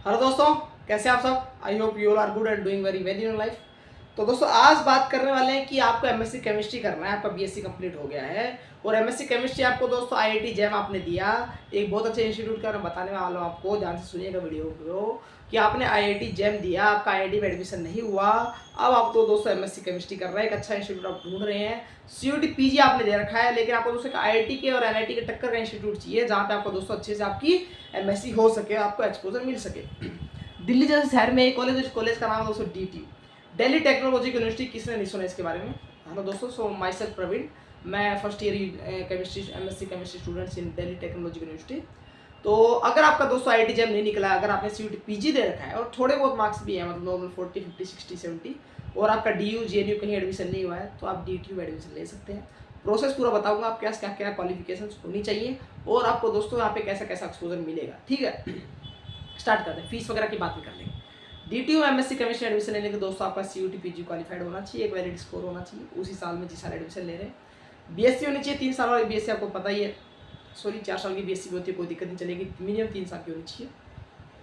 Hello दोस्तों, कैसे आप सब। I hope you all are good and doing very well in life. तो दोस्तों आज बात करने वाले हैं कि आपको एमएससी केमिस्ट्री करना है, आपका बीएससी कंप्लीट हो गया है और एमएससी केमिस्ट्री आपको दोस्तों आईआईटी जैम आपने दिया। एक बहुत अच्छे इंस्टीट्यूट का मैं बताने वाला हूँ आपको, ध्यान से सुनिएगा वीडियो को कि आपने आईआईटी जैम दिया, आपका आईआईटी में एडमिशन नहीं हुआ, अब आप तो दोस्तों एमएससी केमिस्ट्री कर रहे हैं, एक अच्छा इंस्टीट्यूट आप ढूंढ रहे हैं। सीयूटी पीजी आपने दे रखा है, लेकिन आपको दोस्तों आईआईटी के और एनआईटी के टक्कर का इंस्टीट्यूट चाहिए जहाँ पे आपको दोस्तों अच्छे से आपकी एमएससी हो सके, आपको एक्सपोजर मिल सके। दिल्ली जैसे शहर में एक कॉलेज, उस कॉलेज का नाम है दोस्तों डीटी, दिल्ली टेक्नोलॉजिकल यूनिवर्सिटी। किसने नहीं सुना इसके बारे में। हेलो दोस्तों, सो माई सेल्फ प्रवीण, मैं first year chemistry MSc chemistry students in Delhi technological university. तो अगर आपका दोस्तों आईआईटी जैम नहीं निकला, अगर आपने सीयूटी पीजी दे रखा है और थोड़े बहुत मार्क्स भी हैं, मतलब नॉर्मल 40 50 60 70, और आपका डीयू जेएनयू कहीं एडमिशन नहीं हुआ है, तो आप डीटीयू में एडमिशन ले सकते हैं। प्रोसेस पूरा बताऊंगा आपके पास क्या क्या क्वालिफिकेशन होनी चाहिए और आपको दोस्तों यहाँ पे कैसा कैसा एक्सपोजर मिलेगा। ठीक है, स्टार्ट करते हैं। फीस वगैरह की बात भी कर लेंगे। डीटीयू एमएससी केमिस्ट्री एडमिशन लेने के दोस्तों आपका सीयूटी पीजी क्वालिफाइड होना चाहिए, एक वैलिड स्कोर होना चाहिए उसी साल में जिस साल एडमिशन ले रहे हैं। बीएससी होनी चाहिए 3 साल वाली बीएससी, आपको पता ही है, सॉरी 4 साल की बीएससी भी होती है, कोई दिक्कत नहीं चलेगी, मिनिमम 3 साल की होनी चाहिए।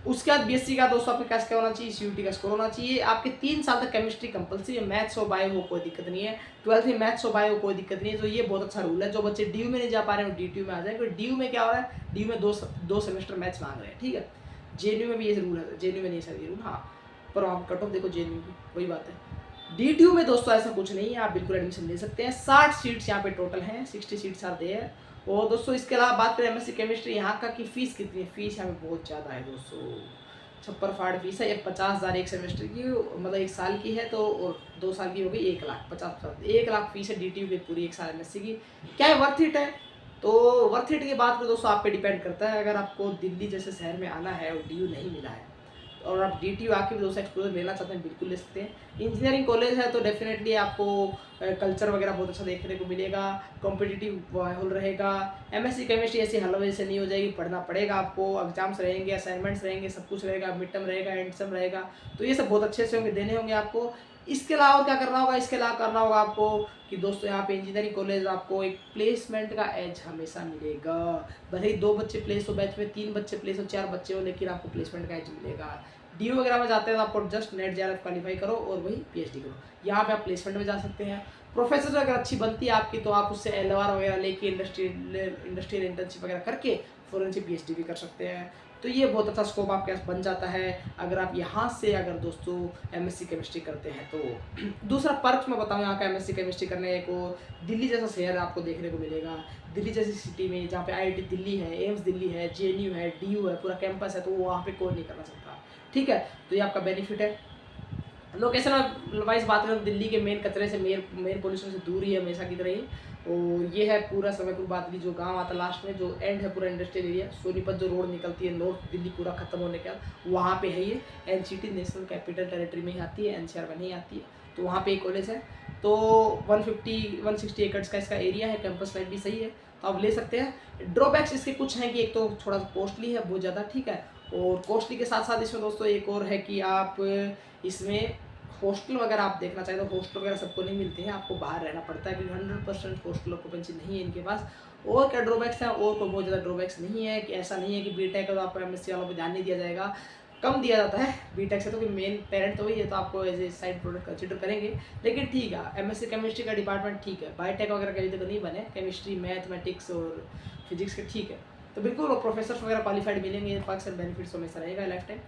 उसके बाद बीएससी का दोस्तों आपके पास क्या होना चाहिए, सीयूटी का स्कोर होना चाहिए। आपके 3 साल तक केमिस्ट्री कंपलसरी है, मैथ्स और बायो हो कोई दिक्कत नहीं है, 12th में मैथ्स और बायो कोई दिक्कत नहीं है। तो ये बहुत अच्छा रूल है, जो बच्चे डीयू में नहीं जा पा रहे हैं डीटीयू में आ जाए, क्योंकि डीयू में क्या हो रहा है, डीयू में दो सेमेस्टर मैथ्स मांग रहे हैं। ठीक है, जेएनयू में भी ये रूल है, जेएनयू में नहीं सर ये रूल, हाँ पर आप कट ऑफ देखो जेएनयू की, वही बात है। डीटीयू में दोस्तों ऐसा कुछ नहीं है, आप बिल्कुल एडमिशन ले सकते हैं। 60 सीट्स यहाँ पे टोटल हैं, 60 सीट्स आर देयर। और दोस्तों इसके अलावा बात करें एमएससी केमिस्ट्री यहाँ का की फीस कितनी है, फीस यहाँ पे बहुत ज़्यादा है दोस्तों, छप्पर फाड़ फीस है। 50,000 एक सेमेस्टर की, मतलब एक साल की है, तो और 2 साल की हो गई 1,50,000, 1,00,000 फीस है डीटीयू की पूरी एक साल एमएससी की। क्या है, वर्थ इट है? तो वर्थ इट की बात में दोस्तों आप पे डिपेंड करता है। अगर आपको दिल्ली जैसे शहर में आना है और डीयू नहीं मिला है और आप डीटीयू आके भी दोस्तों एक्सपोजर लेना चाहते हैं, बिल्कुल ले सकते हैं। इंजीनियरिंग कॉलेज है तो डेफिनेटली आपको कल्चर वगैरह बहुत अच्छा देखने को मिलेगा, कॉम्पिटिटिव माहौल रहेगा। एमएससी केमिस्ट्री ऐसी हलवे से नहीं हो जाएगी, पढ़ना पड़ेगा आपको, एग्जाम्स रहेंगे, असाइनमेंट्स रहेंगे, सब कुछ रहेगा, मिड टर्म रहेगा, एंड सम रहेगा, तो ये सब बहुत अच्छे से होंगे, देने होंगे आपको। इसके अलावा क्या करना होगा, इसके अलावा करना होगा आपको कि दोस्तों यहाँ पे इंजीनियरिंग कॉलेज आपको एक प्लेसमेंट का एज हमेशा मिलेगा। भले ही 2 बच्चे प्लेस हो बैच में, 3 बच्चे प्लेस हो, 4 बच्चे हो, लेकिन आपको प्लेसमेंट का एज मिलेगा। डीयू वगैरह में जाते हैं तो आपको जस्ट नेट जेआरएफ क्वालिफाई करो और वही पीएचडी करो, यहाँ पे आप प्लेसमेंट में जा सकते हैं। प्रोफेसर अगर अच्छी बनती है आपकी तो आप उससे एलआर वगैरह लेके इंडस्ट्रियल इंटर्नशिप वगैरह करके फ़ौरन से पीएचडी भी कर सकते हैं। तो ये बहुत अच्छा स्कोप आपके पास बन जाता है अगर आप यहाँ से अगर दोस्तों एमएससी केमिस्ट्री करते हैं तो। दूसरा पर्क मैं बताऊँ यहाँ का एमएससी केमिस्ट्री करने को, दिल्ली जैसा शहर आपको देखने को मिलेगा, दिल्ली जैसी सिटी में जहाँ पे आईआईटी दिल्ली है, एम्स दिल्ली है, जेएनयू है, डीयू है, पूरा कैंपस है, तो वहाँ पे कोई नहीं करना सकता। ठीक है, तो ये आपका बेनिफिट है। लोकेशन वाइज बात करें तो दिल्ली के मेन कचरे से, मेन पोल्यूशन से दूर ही है हमेशा की तरह ही। और ये है पूरा समयपुर बात की, जो गांव आता लास्ट में, जो एंड है पूरा इंडस्ट्रियल एरिया, सोनीपत जो रोड निकलती है नॉर्थ दिल्ली पूरा खत्म होने के बाद वहाँ पे है ये। एनसीटी नेशनल कैपिटल टेरिटरी में ही आती है, एनसीआर में नहीं आती है, तो वहाँ पे एक कॉलेज है। तो 150-160 एकड़्स का इसका एरिया है, कैंपस लाइफ भी सही है, तो आप ले सकते हैं। ड्रॉबैक्स इसके कुछ हैं कि एक तो थोड़ा सा कॉस्टली है बहुत ज़्यादा, ठीक है, और कॉस्टली के साथ साथ इसमें दोस्तों एक और है कि आप इसमें हॉस्टल वगैरह आप देखना चाहिए तो हॉस्टल वगैरह सबको नहीं मिलते हैं, आपको बाहर रहना पड़ता है, क्योंकि 100% हॉस्टल ऑक्यूपेंसी नहीं है इनके पास। और क्या ड्रॉबैक्स हैं, और कोई बहुत ज़्यादा ड्रॉबैक्स नहीं है, कि ऐसा नहीं है कि बीटेक का तो आपको एमएससी वालों पर ध्यान नहीं दिया जाएगा, कम दिया जाता है बीटेक से, तो मेन पेरेंट तो वही है, तो आपको as a side product consider करेंगे। लेकिन ठीक है, एमएससी केमिस्ट्री का डिपार्टमेंट ठीक है, बायोटेक वगैरह कभी तक नहीं बने, केमिस्ट्री मैथमेटिक्स और फिजिक्स के ठीक है, तो बिल्कुल प्रोफेसर वगैरह क्वालिफाइड मिलेंगे, पर्क्स एंड बेनिफिट्स हमेशा रहेगा लाइफ टाइम।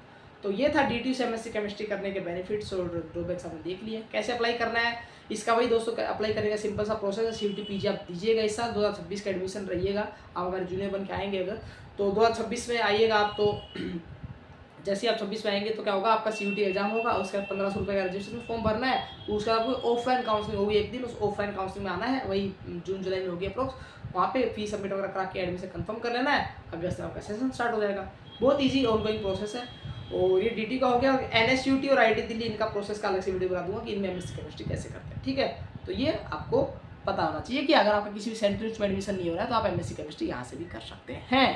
तो ये था डीटीयू से एमएससी केमिस्ट्री करने के बेनिफिट्स और ड्रॉबैक्स आपने देख लिए। कैसे अप्लाई करना है इसका, वही दोस्तों अप्लाई करने का सिंपल सा प्रोसेस है। सीयूटी पीजी आप दीजिएगा इस साल, 2026 का एडमिशन रहिएगा, आप हमारे जूनियर बन के आएंगे अगर, तो 2026 में आइएगा आप, तो जैसे आप 26 में आएंगे तो क्या होगा, आपका सीयूटी एग्जाम होगा, उसके बाद 1500 रुपये का रजिस्ट्रेशन फॉर्म भरना है, उसके बाद आपको ऑफलाइन काउंसलिंग होगी एक दिन, उस ऑफलाइन काउंसलिंग में आना है, वही जून जुलाई में होगी अप्रोक्स, वहाँ पे फीस सबमिट वगैरह करा के एडमिशन कंफर्म कर लेना है, अगस्त में आपका सेशन स्टार्ट हो जाएगा। बहुत ईजी ऑनगोइंग प्रोसेस है। और ये डीटी का हो गया, एनएसयूटी और आईआईटी दिल्ली इनका प्रोसेस का अलग से वीडियो बना दूंगा कि इनमें एमएससी केमिस्ट्री कैसे करते हैं। ठीक है, तो ये आपको पता होना चाहिए कि अगर आपका किसी भी सेंट्रल में एडमिशन नहीं हो रहा है तो आप एमएससी केमिस्ट्री यहाँ से भी कर सकते हैं।